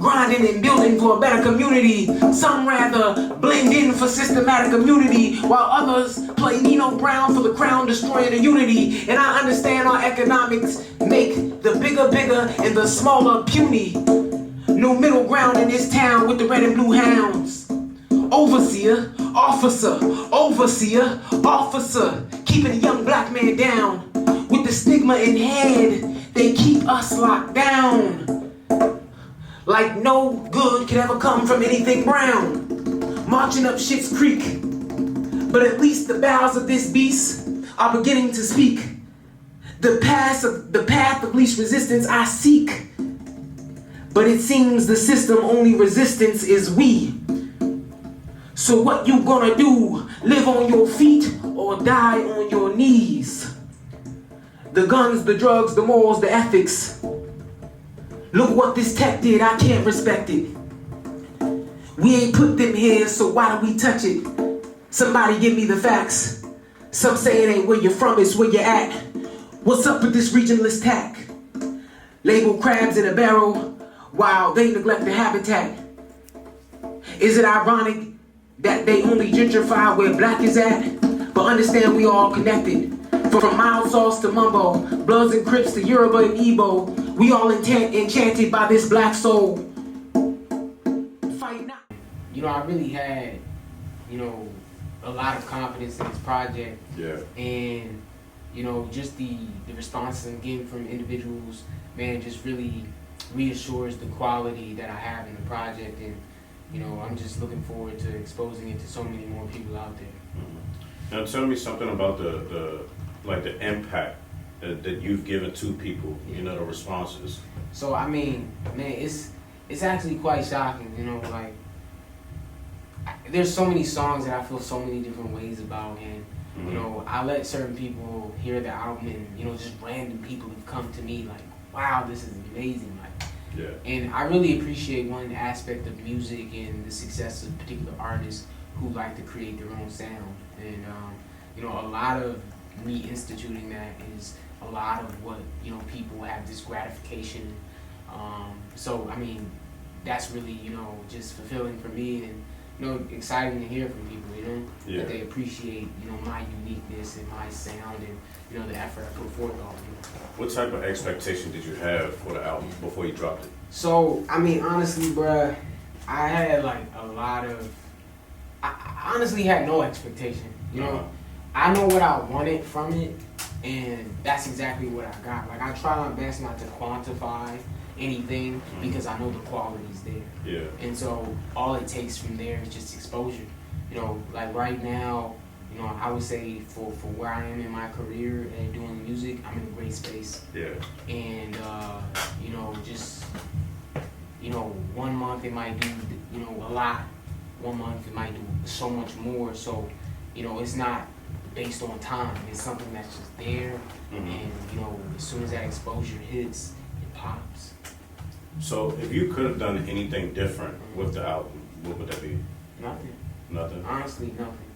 grinding and building for a better community. Some rather blend in for systematic immunity, while others play Nino Brown for the crown, destroying the unity. And I understand our economics make the bigger and the smaller puny. No middle ground in this town with the red and blue hounds. Overseer, officer, overseer, officer, keeping a young black man down. With the stigma in head, they keep us locked down. Like no good could ever come from anything brown. Marching up Schitt's Creek. But at least the bowels of this beast are beginning to speak. The path of least resistance I seek. But it seems the system only resistance is we. So what you gonna do? Live on your feet or die on your knees? The guns, the drugs, the morals, the ethics. Look what this tech did, I can't respect it. We ain't put them here, so why do we touch it? Somebody give me the facts. Some say it ain't where you're from, it's where you're at. What's up with this regionalist tack? Label crabs in a barrel while they neglect the habitat. Is it ironic that they only gentrify where black is at? But understand we all connected. From mild sauce to mumbo, Bloods and Crips to Yoruba and Igbo, we all enchanted by this black soul. Fight not. You know, I really had, a lot of confidence in this project. Yeah. And, just the responses I'm getting from individuals, man, just really reassures the quality that I have in the project. And, I'm just looking forward to exposing it to so many more people out there. Mm-hmm. Now tell me something about the impact that you've given to people, the responses. So, I mean, man, it's actually quite shocking, there's so many songs that I feel so many different ways about, and, I let certain people hear the album, and, just random people have come to me like, wow, this is amazing, yeah. And I really appreciate one aspect of music and the success of particular artists who like to create their own sound, and, a lot of me instituting that is a lot of what, people have this gratification. So, I mean, that's really, just fulfilling for me, and, exciting to hear from people, yeah. that they appreciate, my uniqueness and my sound and, the effort I put forth on it. What type of expectation did you have for the album before you dropped it? So, I mean, honestly, bruh, I had I honestly had no expectation, I know what I wanted from it, and that's exactly what I got. Like, I try my best not to quantify anything because I know the quality's there. Yeah. And so all it takes from there is just exposure. Like right now, I would say for where I am in my career and doing music, I'm in a great space. Yeah. And just 1 month it might do a lot. 1 month it might do so much more. So, it's not based on time. It's something that's just there, and as soon as that exposure hits, it pops. So if you could have done anything different with the album, what would that be? Nothing. Nothing? Honestly, nothing.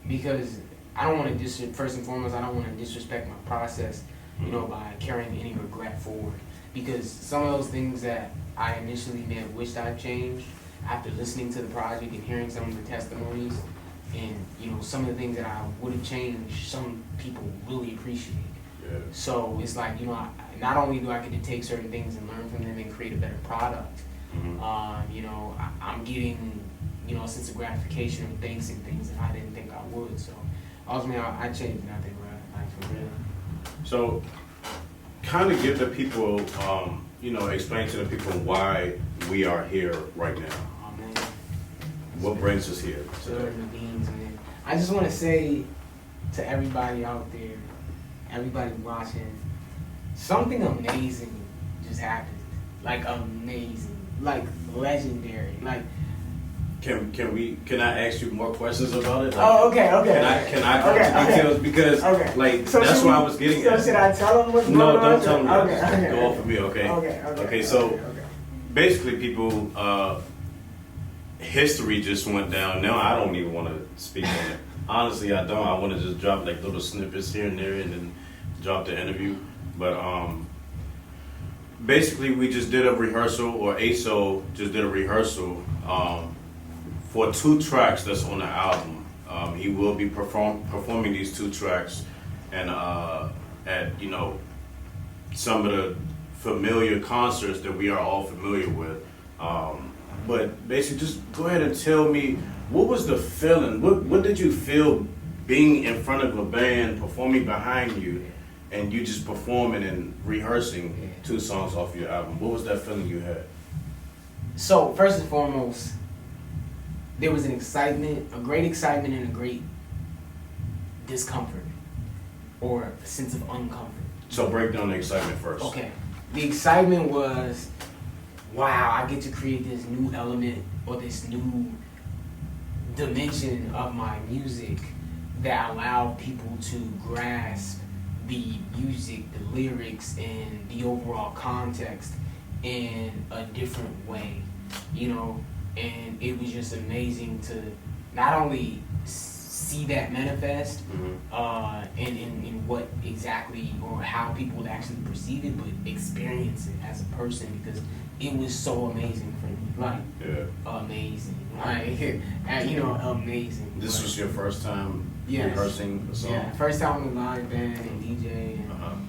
Because I don't want to first and foremost, I don't want to disrespect my process, by carrying any regret forward. Because some of those things that I initially may have wished I'd changed, after listening to the project and hearing some of the testimonies, and some of the things that I would have changed, some people really appreciate. Yeah. So it's like, not only do I get to take certain things and learn from them and create a better product, I'm getting, a sense of gratification and thanks and things that I didn't think I would. So ultimately, I changed nothing, right? Like, for real. So kind of give the people, explain to the people why we are here right now. Oh, man. What brings us here today? The beans, man. I just want to say to everybody out there, everybody watching, something amazing just happened. Like, amazing. Like, legendary. Like, Can I ask you more questions about it? Like, okay. Can I go into details? Because, so that's what I was getting at. So should I tell them what's going No, on? don't tell them that. Okay. Go off of me, okay? Okay, so basically people, history just went down. Now I don't even want to speak on it. Honestly, I don't. I want to just drop like little snippets here and there and then drop the interview. But basically we just did a rehearsal, or ASOL just did a rehearsal for 2 tracks that's on the album. He will be performing these 2 tracks and at some of the familiar concerts that we are all familiar with. But basically, just go ahead and tell me, what was the feeling? What did you feel being in front of a band performing behind you, and you just performing and rehearsing 2 songs off your album? What was that feeling you had? So first and foremost, there was an excitement, a great excitement, and a great discomfort, or a sense of uncomfort. So break down the excitement first. Okay. The excitement was, wow, I get to create this new element or this new dimension of my music that allowed people to grasp the music, the lyrics, and the overall context in a different way, and it was just amazing to not only see that manifest in what exactly or how people would actually perceive it, but experience it as a person, because it was so amazing for me. Amazing. Amazing. This was your first time rehearsing a song? Yeah, first time with a live band and DJ. And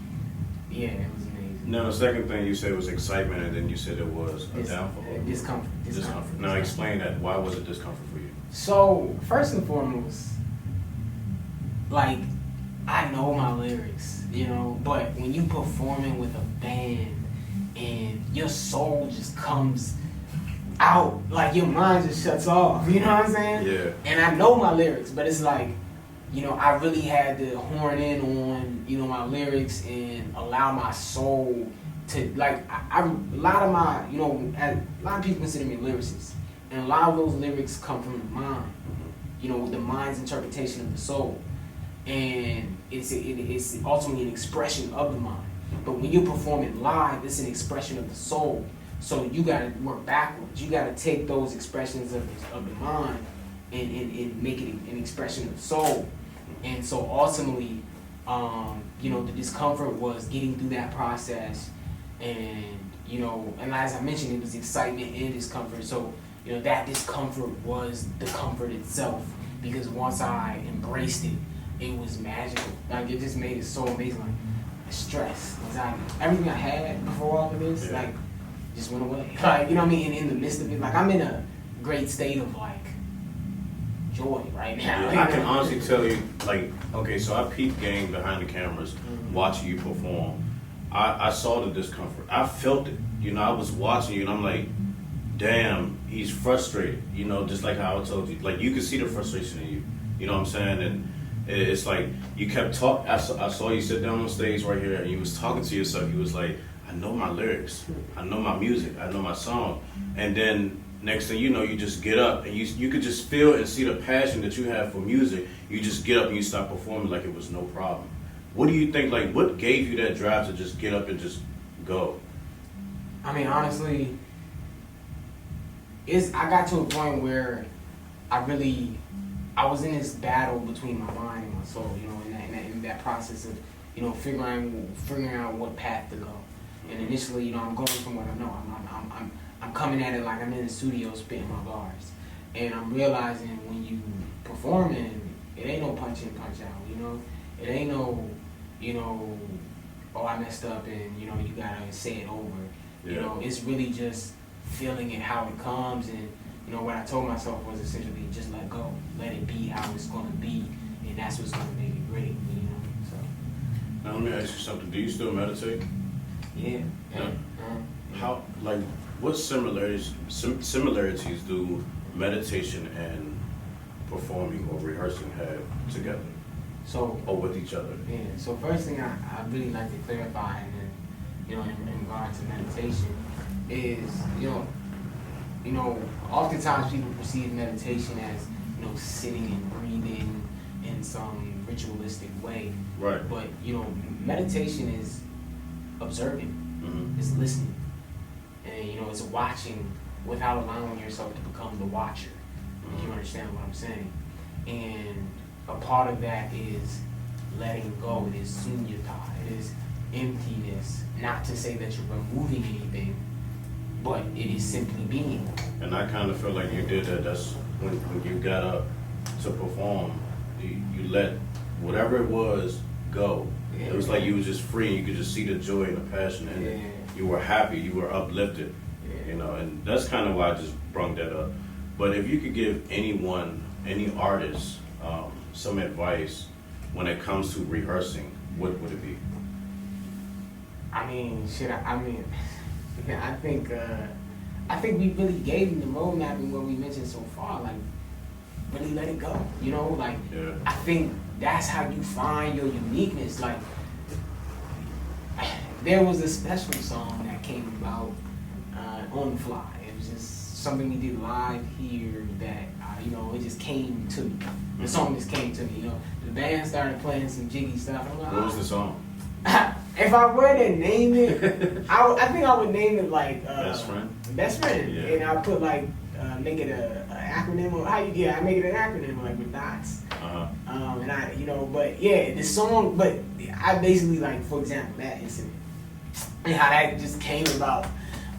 yeah, it was amazing. Now, the second thing you said was excitement, and then you said it was a downfall. Discomfort. Now, explain that. Why was it discomfort for you? So, first and foremost, I know my lyrics, but when you performing with a band and your soul just comes out, your mind just shuts off, you know what I'm saying? Yeah. And I know my lyrics, but it's I really had to horn in on, my lyrics and allow my soul to, a lot of my, a lot of people consider me a lyricist, and a lot of those lyrics come from the mind, the mind's interpretation of the soul. And it's ultimately an expression of the mind. But when you perform it live, it's an expression of the soul. So you got to work backwards. You got to take those expressions of the mind and make it an expression of the soul. And so ultimately, the discomfort was getting through that process. And, and as I mentioned, it was excitement and discomfort. So, that discomfort was the comfort itself. Because once I embraced it, it was magical. It just made it so amazing. Stress, anxiety, everything I had before all of this, just went away. You know what I mean? In the midst of it, I'm in a great state of joy right now. I can honestly tell you, okay, so I peeped game behind the cameras, watching you perform. I saw the discomfort. I felt it. I was watching you, and I'm like, damn, he's frustrated. Just like how I told you. You could see the frustration in you. You know what I'm saying? And it's you kept talking. I saw you sit down on stage right here, and you was talking to yourself. You was like, I know my lyrics, I know my music, I know my song. And then next thing you know, you just get up, and you could just feel and see the passion that you have for music. You just get up and you start performing like it was no problem. What do you think? What gave you that drive to just get up and just go? I mean, honestly, I got to a point where I was in this battle between my mind and my soul, in that process of, figuring out what path to go. And initially, I'm going from what I know. I'm coming at it like I'm in the studio spitting my bars, and I'm realizing when you performing, it ain't no punch in, punch out. It ain't no, oh, I messed up and you gotta say it over. Yeah. It's really just feeling it how it comes, and what I told myself was essentially just let go, let it be how it's gonna be, and that's what's gonna make it great. So. Now let me ask you something. Do you still meditate? Yeah. How what similarities do meditation and performing or rehearsing have together? Or with each other? Yeah. So first thing I really like to clarify, and then in regard to meditation, is oftentimes people perceive meditation as sitting and breathing in some ritualistic way. Right. But meditation is observing, it's listening, and it's watching without allowing yourself to become the watcher. If you understand what I'm saying. And a part of that is letting go. It is sunyata. It is emptiness. artist. Not to say that you're removing anything, but it is simply being. And I kind of feel like you did that. That's when you got up to perform, you let whatever it was go. Yeah. It was like you was just free. You could just see the joy and the passion in it. You were happy. You were uplifted. Yeah. You know, and that's kind of why I just brung that up. But if you could give anyone, any artist, some advice when it comes to rehearsing, what would it be? I mean, I think we really gave him the roadmap in what we mentioned so far. Like, really let it go. You know, like I think that's how you find your uniqueness. Like, there was a special song that came about on the fly. It was just something we did live here that it just came to me. The song just came to me. You know, the band started playing some jiggy stuff. I'm like, What was the song? If I were to name it, I think I would name it like Best Friend. Best Friend, Yeah. and I put like make it a acronym or I make it an acronym like with dots. And but yeah, the song, but I basically like, for example, that incident and how that just came about.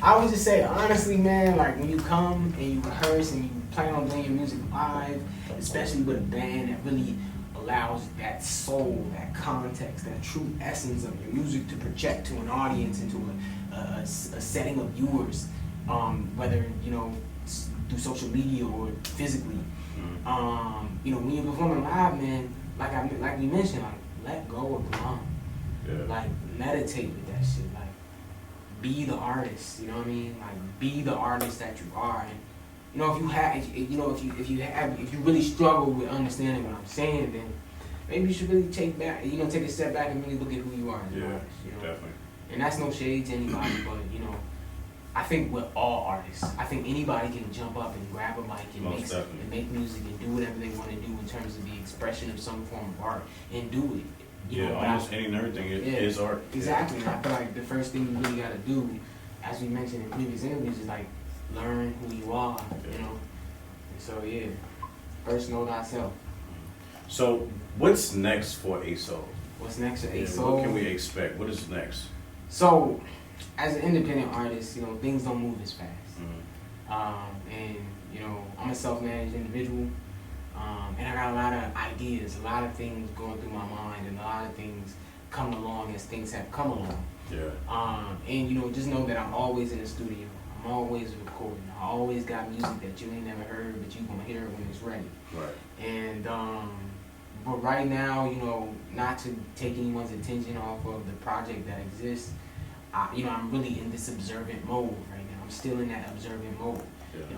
I would just say honestly, man, like when you come and you rehearse and you plan on doing your music live, especially with a band that really allows that soul, that context, that true essence of your music to project to an audience and to a setting of viewers, whether through social media or physically. When you're performing live, man, like we mentioned, like let go of glum, like meditate with that shit, like be the artist. You know what I mean? Like be the artist that you are. And if you really struggle with understanding what I'm saying, then maybe you should really take a step back and really look at who you are as an artist. Definitely. And that's no shade to anybody, but I think with all artists, I think anybody can jump up and grab a mic and make music and do whatever they want to do in terms of the expression of some form of art and do it. Almost any and everything is art. Exactly. And I feel like the first thing you really got to do, as we mentioned in previous interviews, is like learn who you are, And so first know thyself. So what's next for ASOL? What's next for ASOL? What can we expect? What is next? So, as an independent artist, things don't move as fast. I'm a self-managed individual, and I got a lot of ideas, a lot of things going through my mind, and a lot of things coming along as things have come along. Just know that I'm always in the studio. I'm always recording. I always got music that you ain't never heard, but you gonna hear it when it's ready. Right. And but right now, not to take anyone's attention off of the project that exists, I'm really in this observant mode right now. I'm still in that observant mode.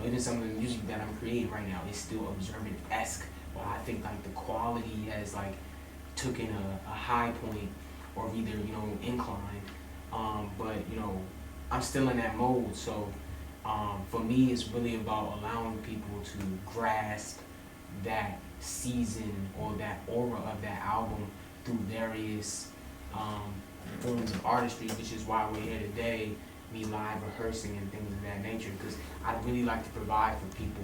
Even some of the music that I'm creating right now is still observant-esque. But I think like the quality has like taken a high point or either inclined. But I'm still in that mode. So for me, it's really about allowing people to grasp that season or that aura of that album through various forms of artistry, which is why we're here today, me live rehearsing and things of that nature, because I'd really like to provide for people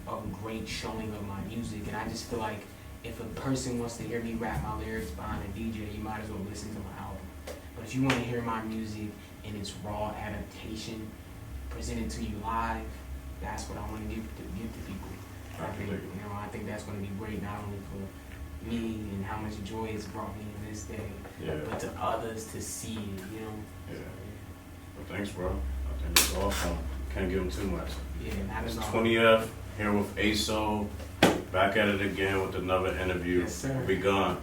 a great showing of my music. And I just feel like if a person wants to hear me rap my lyrics behind a DJ, you might as well listen to my album. But if you want to hear my music in its raw adaptation presented to you live, that's what I want to give to people. I think that's going to be great, not only for me and how much joy it's brought me in this day, but to others to see it, Well, thanks, bro. I think it's awesome. Can't give them too much. Not at all. 20F here with ASOL. Back at it again with another interview. Yes, sir. We gone.